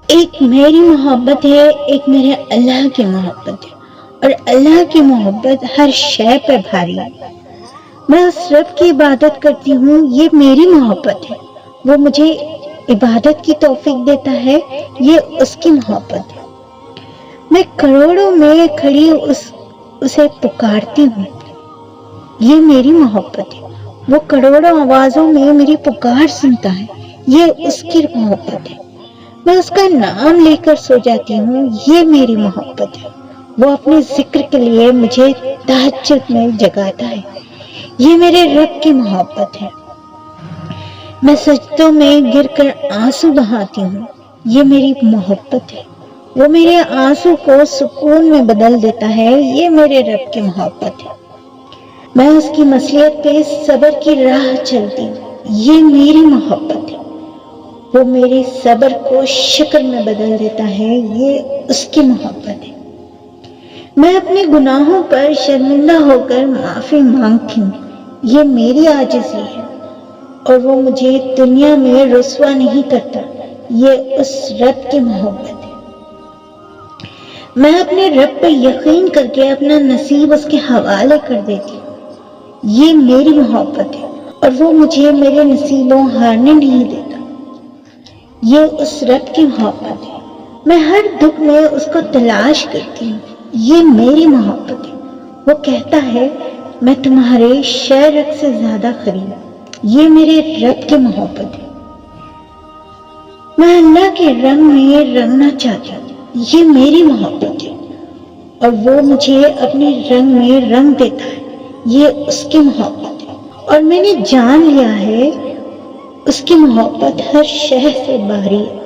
ایک میری محبت ہے، ایک میرے اللہ کی محبت ہے، اور اللہ کی محبت ہر شے پہ بھاری ہے۔ میں اس رب کی عبادت کرتی ہوں، یہ میری محبت ہے۔ وہ مجھے عبادت کی توفیق دیتا ہے، یہ اس کی محبت ہے۔ میں کروڑوں میں کھڑی اسے پکارتی ہوں، یہ میری محبت ہے۔ وہ کروڑوں آوازوں میں میری پکار سنتا ہے، یہ اس کی محبت ہے۔ میں اس کا نام لے کر سو جاتی ہوں، یہ میری محبت ہے۔ وہ اپنے ذکر کے لیے مجھے تہجد میں جگاتا ہے، یہ میرے رب کی محبت ہے۔ میں سجدوں میں گر کر آنسو بہاتی ہوں، یہ میری محبت ہے۔ وہ میرے آنسو کو سکون میں بدل دیتا ہے، یہ میرے رب کی محبت ہے۔ میں اس کی مصلحت پہ صبر کی راہ چلتی ہوں، یہ میری محبت ہے۔ وہ میرے صبر کو شکر میں بدل دیتا ہے، یہ اس کی محبت ہے۔ میں اپنے گناہوں پر شرمندہ ہو کر معافی مانگتی ہوں، یہ میری عاجزی ہے۔ اور وہ مجھے دنیا میں رسوا نہیں کرتا، یہ اس رب کی محبت ہے۔ میں اپنے رب پہ یقین کر کے اپنا نصیب اس کے حوالے کر دیتی ہوں، یہ میری محبت ہے۔ اور وہ مجھے میرے نصیبوں ہارنے نہیں دیتا، یہ اس رب کی محبت ہے۔ میں ہر دکھ میں اس کو تلاش کرتی ہوں، یہ میری محبت ہے۔ وہ کہتا ہے میں تمہارے شہرت سے زیادہ قریب ہوں، یہ میرے رب کی محبت ہے۔ میں اللہ کے رنگ میں رنگنا چاہتی ہوں، یہ میری محبت ہے۔ اور وہ مجھے اپنے رنگ میں رنگ دیتا ہے، یہ اس کی محبت ہے۔ اور میں نے جان لیا ہے اس کی محبت ہر شے سے بھاری ہے۔